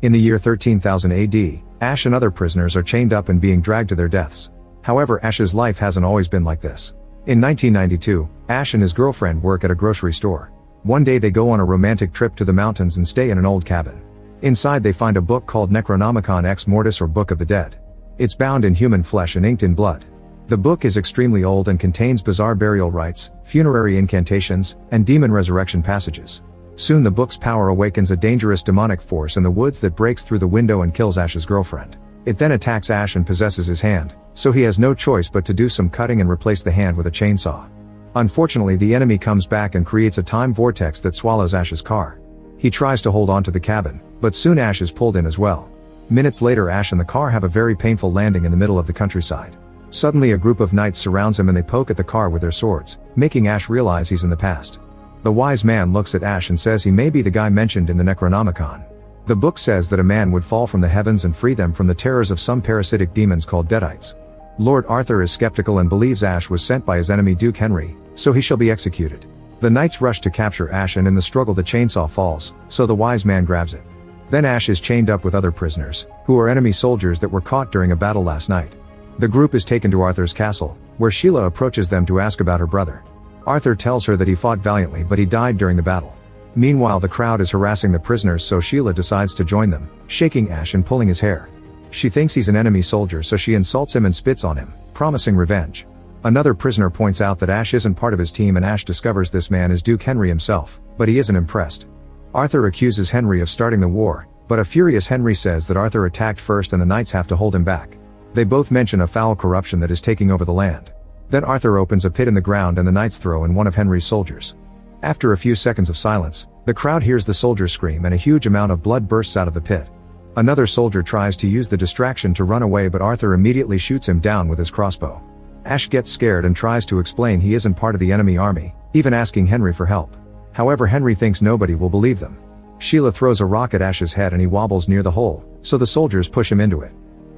In the year 13,000 AD, Ash and other prisoners are chained up and being dragged to their deaths. However, Ash's life hasn't always been like this. In 1992, Ash and his girlfriend work at a grocery store. One day they go on a romantic trip to the mountains and stay in an old cabin. Inside they find a book called Necronomicon Ex Mortis, or Book of the Dead. It's bound in human flesh and inked in blood. The book is extremely old and contains bizarre burial rites, funerary incantations, and demon resurrection passages. Soon the book's power awakens a dangerous demonic force in the woods that breaks through the window and kills Ash's girlfriend. It then attacks Ash and possesses his hand, so he has no choice but to do some cutting and replace the hand with a chainsaw. Unfortunately, the enemy comes back and creates a time vortex that swallows Ash's car. He tries to hold on to the cabin, but soon Ash is pulled in as well. Minutes later, Ash and the car have a very painful landing in the middle of the countryside. Suddenly a group of knights surrounds him and they poke at the car with their swords, making Ash realize he's in the past. The wise man looks at Ash and says he may be the guy mentioned in the Necronomicon. The book says that a man would fall from the heavens and free them from the terrors of some parasitic demons called Deadites. Lord Arthur is skeptical and believes Ash was sent by his enemy Duke Henry, so he shall be executed. The knights rush to capture Ash, and in the struggle the chainsaw falls, so the wise man grabs it. Then Ash is chained up with other prisoners, who are enemy soldiers that were caught during a battle last night. The group is taken to Arthur's castle, where Sheila approaches them to ask about her brother. Arthur tells her that he fought valiantly but he died during the battle. Meanwhile, the crowd is harassing the prisoners, so Sheila decides to join them, shaking Ash and pulling his hair. She thinks he's an enemy soldier, so she insults him and spits on him, promising revenge. Another prisoner points out that Ash isn't part of his team, and Ash discovers this man is Duke Henry himself, but he isn't impressed. Arthur accuses Henry of starting the war, but a furious Henry says that Arthur attacked first and the knights have to hold him back. They both mention a foul corruption that is taking over the land. Then Arthur opens a pit in the ground and the knights throw in one of Henry's soldiers. After a few seconds of silence, the crowd hears the soldier scream and a huge amount of blood bursts out of the pit. Another soldier tries to use the distraction to run away, but Arthur immediately shoots him down with his crossbow. Ash gets scared and tries to explain he isn't part of the enemy army, even asking Henry for help. However, Henry thinks nobody will believe them. Sheila throws a rock at Ash's head and he wobbles near the hole, so the soldiers push him into it.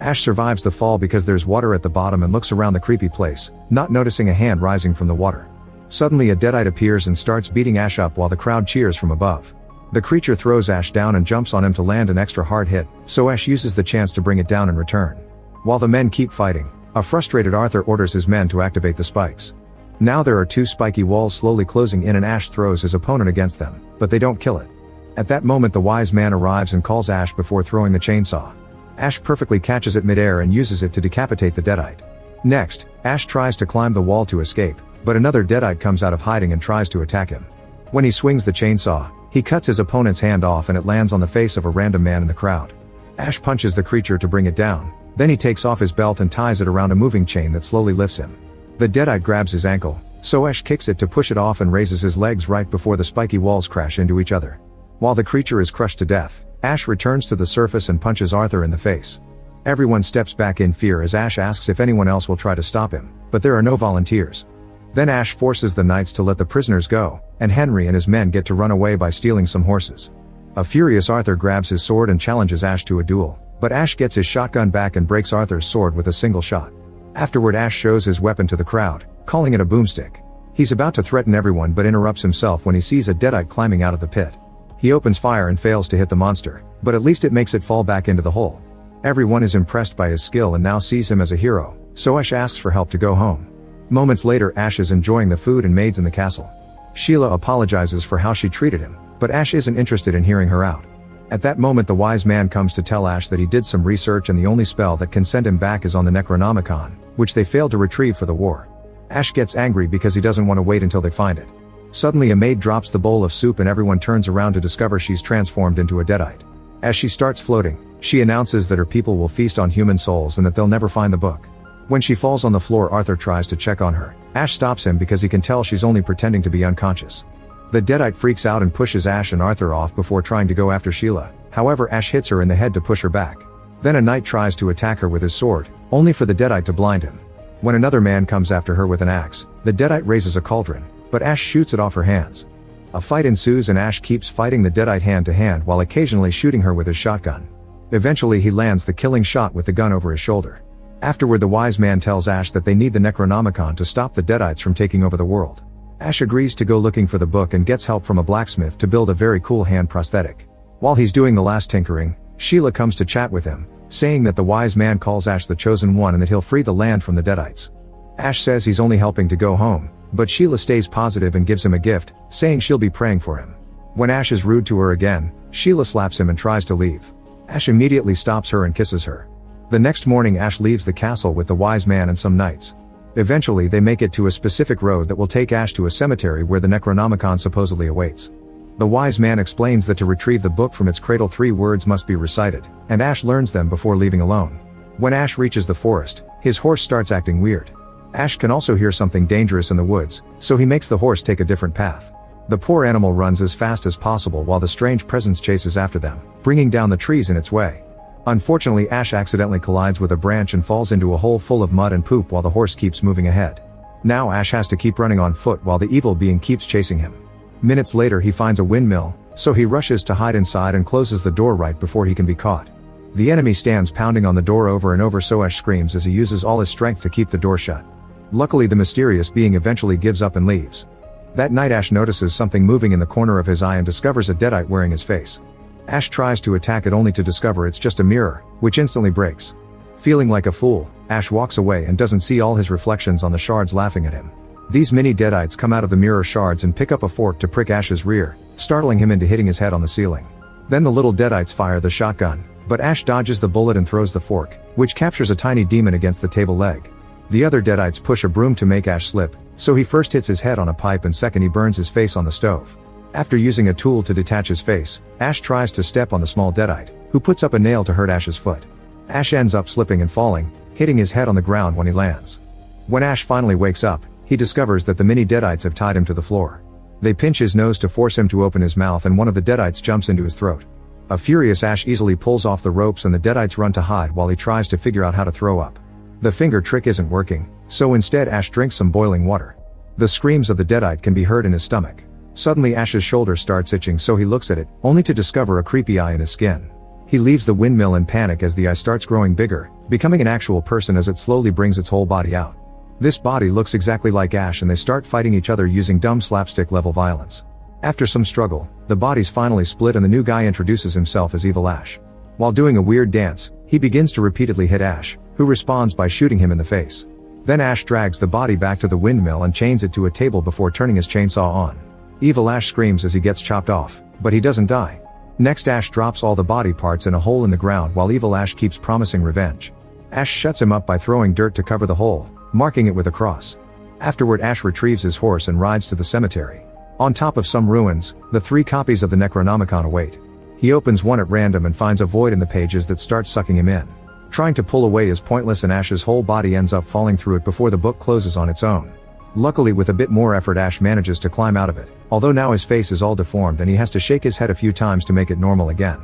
Ash survives the fall because there's water at the bottom and looks around the creepy place, not noticing a hand rising from the water. Suddenly a Deadite appears and starts beating Ash up while the crowd cheers from above. The creature throws Ash down and jumps on him to land an extra hard hit, so Ash uses the chance to bring it down in return. While the men keep fighting, a frustrated Arthur orders his men to activate the spikes. Now there are two spiky walls slowly closing in and Ash throws his opponent against them, but they don't kill it. At that moment the wise man arrives and calls Ash before throwing the chainsaw. Ash perfectly catches it midair and uses it to decapitate the Deadite. Next, Ash tries to climb the wall to escape, but another Deadite comes out of hiding and tries to attack him. When he swings the chainsaw, he cuts his opponent's hand off and it lands on the face of a random man in the crowd. Ash punches the creature to bring it down, then he takes off his belt and ties it around a moving chain that slowly lifts him. The Deadite grabs his ankle, so Ash kicks it to push it off and raises his legs right before the spiky walls crash into each other. While the creature is crushed to death, Ash returns to the surface and punches Arthur in the face. Everyone steps back in fear as Ash asks if anyone else will try to stop him, but there are no volunteers. Then Ash forces the knights to let the prisoners go, and Henry and his men get to run away by stealing some horses. A furious Arthur grabs his sword and challenges Ash to a duel, but Ash gets his shotgun back and breaks Arthur's sword with a single shot. Afterward, Ash shows his weapon to the crowd, calling it a boomstick. He's about to threaten everyone but interrupts himself when he sees a Deadite climbing out of the pit. He opens fire and fails to hit the monster, but at least it makes it fall back into the hole. Everyone is impressed by his skill and now sees him as a hero, so Ash asks for help to go home. Moments later, Ash is enjoying the food and maids in the castle. Sheila apologizes for how she treated him, but Ash isn't interested in hearing her out. At that moment the wise man comes to tell Ash that he did some research and the only spell that can send him back is on the Necronomicon, which they failed to retrieve for the war. Ash gets angry because he doesn't want to wait until they find it. Suddenly a maid drops the bowl of soup and everyone turns around to discover she's transformed into a Deadite. As she starts floating, she announces that her people will feast on human souls and that they'll never find the book. When she falls on the floor, Arthur tries to check on her. Ash stops him because he can tell she's only pretending to be unconscious. The Deadite freaks out and pushes Ash and Arthur off before trying to go after Sheila. However, Ash hits her in the head to push her back. Then a knight tries to attack her with his sword, only for the Deadite to blind him. When another man comes after her with an axe, the Deadite raises a cauldron, but Ash shoots it off her hands. A fight ensues and Ash keeps fighting the Deadite hand to hand while occasionally shooting her with his shotgun. Eventually he lands the killing shot with the gun over his shoulder. Afterward the wise man tells Ash that they need the Necronomicon to stop the Deadites from taking over the world. Ash agrees to go looking for the book and gets help from a blacksmith to build a very cool hand prosthetic. While he's doing the last tinkering, Sheila comes to chat with him, saying that the wise man calls Ash the chosen one and that he'll free the land from the Deadites. Ash says he's only helping to go home, but Sheila stays positive and gives him a gift, saying she'll be praying for him. When Ash is rude to her again, Sheila slaps him and tries to leave. Ash immediately stops her and kisses her. The next morning Ash leaves the castle with the wise man and some knights. Eventually they make it to a specific road that will take Ash to a cemetery where the Necronomicon supposedly awaits. The wise man explains that to retrieve the book from its cradle 3 words must be recited, and Ash learns them before leaving alone. When Ash reaches the forest, his horse starts acting weird. Ash can also hear something dangerous in the woods, so he makes the horse take a different path. The poor animal runs as fast as possible while the strange presence chases after them, bringing down the trees in its way. Unfortunately, Ash accidentally collides with a branch and falls into a hole full of mud and poop while the horse keeps moving ahead. Now Ash has to keep running on foot while the evil being keeps chasing him. Minutes later he finds a windmill, so he rushes to hide inside and closes the door right before he can be caught. The enemy stands pounding on the door over and over, so Ash screams as he uses all his strength to keep the door shut. Luckily the mysterious being eventually gives up and leaves. That night Ash notices something moving in the corner of his eye and discovers a Deadite wearing his face. Ash tries to attack it only to discover it's just a mirror, which instantly breaks. Feeling like a fool, Ash walks away and doesn't see all his reflections on the shards laughing at him. These mini Deadites come out of the mirror shards and pick up a fork to prick Ash's rear, startling him into hitting his head on the ceiling. Then the little Deadites fire the shotgun, but Ash dodges the bullet and throws the fork, which captures a tiny demon against the table leg. The other Deadites push a broom to make Ash slip, so he first hits his head on a pipe and second he burns his face on the stove. After using a tool to detach his face, Ash tries to step on the small Deadite, who puts up a nail to hurt Ash's foot. Ash ends up slipping and falling, hitting his head on the ground when he lands. When Ash finally wakes up, he discovers that the mini Deadites have tied him to the floor. They pinch his nose to force him to open his mouth and one of the Deadites jumps into his throat. A furious Ash easily pulls off the ropes and the Deadites run to hide while he tries to figure out how to throw up. The finger trick isn't working, so instead Ash drinks some boiling water. The screams of the Deadite can be heard in his stomach. Suddenly Ash's shoulder starts itching, so he looks at it, only to discover a creepy eye in his skin. He leaves the windmill in panic as the eye starts growing bigger, becoming an actual person as it slowly brings its whole body out. This body looks exactly like Ash and they start fighting each other using dumb slapstick level violence. After some struggle, the bodies finally split and the new guy introduces himself as Evil Ash. While doing a weird dance, he begins to repeatedly hit Ash, who responds by shooting him in the face. Then Ash drags the body back to the windmill and chains it to a table before turning his chainsaw on. Evil Ash screams as he gets chopped off, but he doesn't die. Next Ash drops all the body parts in a hole in the ground while Evil Ash keeps promising revenge. Ash shuts him up by throwing dirt to cover the hole, marking it with a cross. Afterward Ash retrieves his horse and rides to the cemetery. On top of some ruins, the 3 copies of the Necronomicon await. He opens one at random and finds a void in the pages that starts sucking him in. Trying to pull away is pointless and Ash's whole body ends up falling through it before the book closes on its own. Luckily with a bit more effort Ash manages to climb out of it, although now his face is all deformed and he has to shake his head a few times to make it normal again.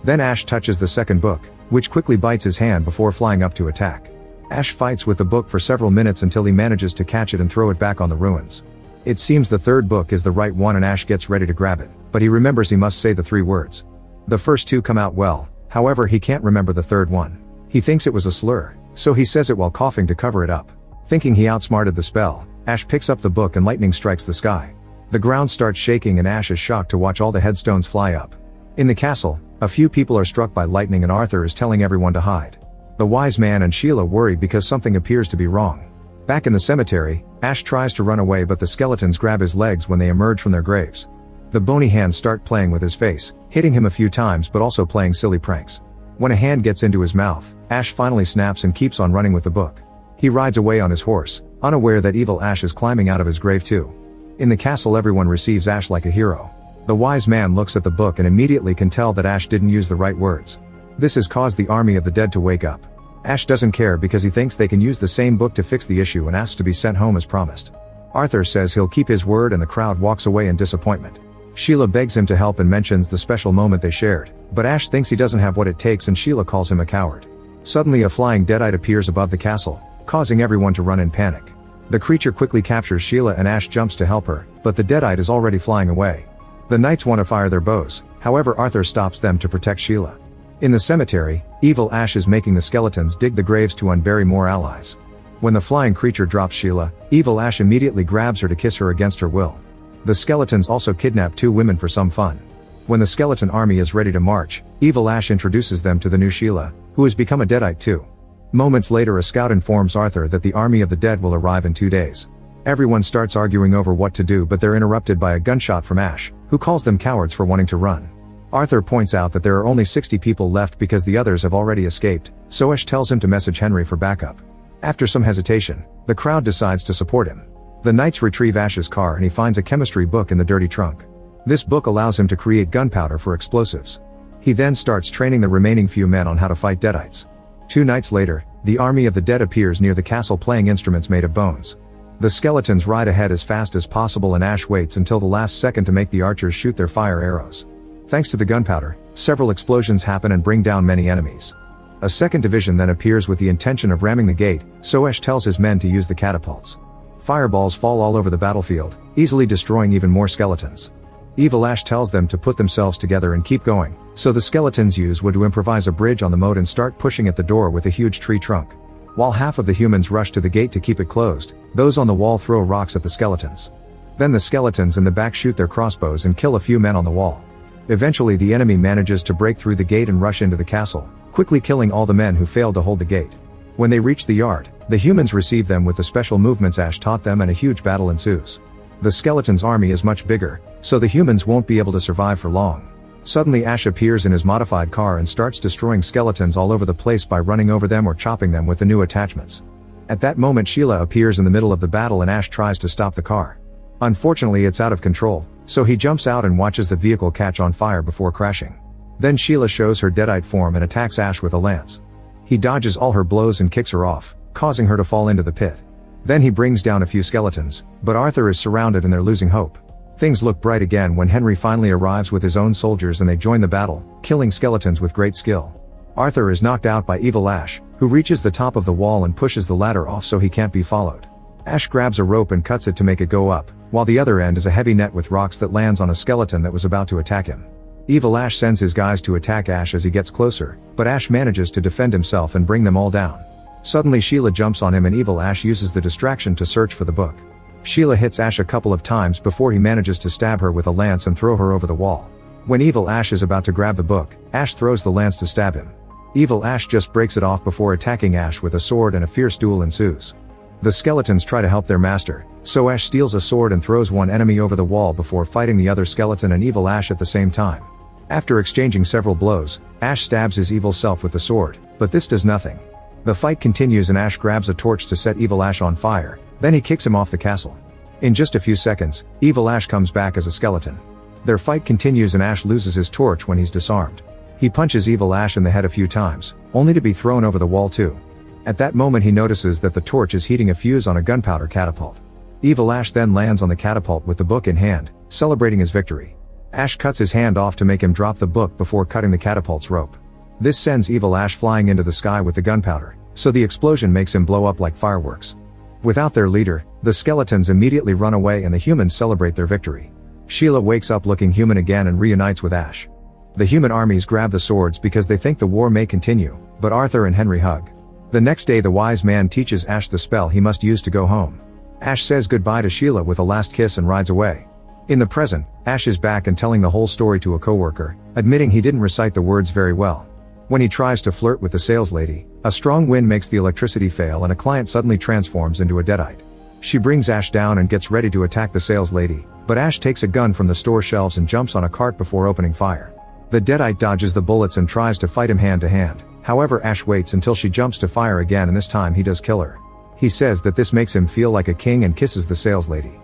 Then Ash touches the second book, which quickly bites his hand before flying up to attack. Ash fights with the book for several minutes until he manages to catch it and throw it back on the ruins. It seems the third book is the right one and Ash gets ready to grab it, but he remembers he must say the 3 words. The first 2 come out well, however he can't remember the third one. He thinks it was a slur, so he says it while coughing to cover it up. Thinking he outsmarted the spell, Ash picks up the book and lightning strikes the sky. The ground starts shaking and Ash is shocked to watch all the headstones fly up. In the castle, a few people are struck by lightning and Arthur is telling everyone to hide. The wise man and Sheila worry because something appears to be wrong. Back in the cemetery, Ash tries to run away but the skeletons grab his legs when they emerge from their graves. The bony hands start playing with his face, hitting him a few times but also playing silly pranks. When a hand gets into his mouth, Ash finally snaps and keeps on running with the book. He rides away on his horse, unaware that Evil Ash is climbing out of his grave too. In the castle everyone receives Ash like a hero. The wise man looks at the book and immediately can tell that Ash didn't use the right words. This has caused the army of the dead to wake up. Ash doesn't care because he thinks they can use the same book to fix the issue and asks to be sent home as promised. Arthur says he'll keep his word and the crowd walks away in disappointment. Sheila begs him to help and mentions the special moment they shared, but Ash thinks he doesn't have what it takes and Sheila calls him a coward. Suddenly a flying Deadite appears above the castle, causing everyone to run in panic. The creature quickly captures Sheila and Ash jumps to help her, but the Deadite is already flying away. The knights want to fire their bows, however Arthur stops them to protect Sheila. In the cemetery, Evil Ash is making the skeletons dig the graves to unbury more allies. When the flying creature drops Sheila, Evil Ash immediately grabs her to kiss her against her will. The skeletons also kidnap 2 women for some fun. When the skeleton army is ready to march, Evil Ash introduces them to the new Sheila, who has become a deadite too. Moments later, a scout informs Arthur that the army of the dead will arrive in 2 days. Everyone starts arguing over what to do, but they're interrupted by a gunshot from Ash, who calls them cowards for wanting to run. Arthur points out that there are only 60 people left because the others have already escaped, so Ash tells him to message Henry for backup. After some hesitation, the crowd decides to support him. The knights retrieve Ash's car and he finds a chemistry book in the dirty trunk. This book allows him to create gunpowder for explosives. He then starts training the remaining few men on how to fight deadites. 2 nights later, the army of the dead appears near the castle playing instruments made of bones. The skeletons ride ahead as fast as possible and Ash waits until the last second to make the archers shoot their fire arrows. Thanks to the gunpowder, several explosions happen and bring down many enemies. A second division then appears with the intention of ramming the gate, so Ash tells his men to use the catapults. Fireballs fall all over the battlefield, easily destroying even more skeletons. Evil Ash tells them to put themselves together and keep going, so the skeletons use wood to improvise a bridge on the moat and start pushing at the door with a huge tree trunk. While half of the humans rush to the gate to keep it closed, those on the wall throw rocks at the skeletons. Then the skeletons in the back shoot their crossbows and kill a few men on the wall. Eventually the enemy manages to break through the gate and rush into the castle, quickly killing all the men who failed to hold the gate. When they reach the yard, the humans receive them with the special movements Ash taught them and a huge battle ensues. The skeletons' army is much bigger, so the humans won't be able to survive for long. Suddenly Ash appears in his modified car and starts destroying skeletons all over the place by running over them or chopping them with the new attachments. At that moment Sheila appears in the middle of the battle and Ash tries to stop the car. Unfortunately it's out of control, so he jumps out and watches the vehicle catch on fire before crashing. Then Sheila shows her deadite form and attacks Ash with a lance. He dodges all her blows and kicks her off, causing her to fall into the pit. Then he brings down a few skeletons, but Arthur is surrounded and they're losing hope. Things look bright again when Henry finally arrives with his own soldiers and they join the battle, killing skeletons with great skill. Arthur is knocked out by Evil Ash, who reaches the top of the wall and pushes the ladder off so he can't be followed. Ash grabs a rope and cuts it to make it go up, while the other end is a heavy net with rocks that lands on a skeleton that was about to attack him. Evil Ash sends his guys to attack Ash as he gets closer, but Ash manages to defend himself and bring them all down. Suddenly Sheila jumps on him and Evil Ash uses the distraction to search for the book. Sheila hits Ash a couple of times before he manages to stab her with a lance and throw her over the wall. When Evil Ash is about to grab the book, Ash throws the lance to stab him. Evil Ash just breaks it off before attacking Ash with a sword and a fierce duel ensues. The skeletons try to help their master, so Ash steals a sword and throws one enemy over the wall before fighting the other skeleton and Evil Ash at the same time. After exchanging several blows, Ash stabs his evil self with the sword, but this does nothing. The fight continues and Ash grabs a torch to set Evil Ash on fire, then he kicks him off the castle. In just a few seconds, Evil Ash comes back as a skeleton. Their fight continues and Ash loses his torch when he's disarmed. He punches Evil Ash in the head a few times, only to be thrown over the wall too. At that moment he notices that the torch is heating a fuse on a gunpowder catapult. Evil Ash then lands on the catapult with the book in hand, celebrating his victory. Ash cuts his hand off to make him drop the book before cutting the catapult's rope. This sends Evil Ash flying into the sky with the gunpowder, so the explosion makes him blow up like fireworks. Without their leader, the skeletons immediately run away and the humans celebrate their victory. Sheila wakes up looking human again and reunites with Ash. The human armies grab the swords because they think the war may continue, but Arthur and Henry hug. The next day the wise man teaches Ash the spell he must use to go home. Ash says goodbye to Sheila with a last kiss and rides away. In the present, Ash is back and telling the whole story to a coworker, admitting he didn't recite the words very well. When he tries to flirt with the saleslady, a strong wind makes the electricity fail and a client suddenly transforms into a deadite. She brings Ash down and gets ready to attack the saleslady, but Ash takes a gun from the store shelves and jumps on a cart before opening fire. The deadite dodges the bullets and tries to fight him hand to hand, however Ash waits until she jumps to fire again and this time he does kill her. He says that this makes him feel like a king and kisses the saleslady.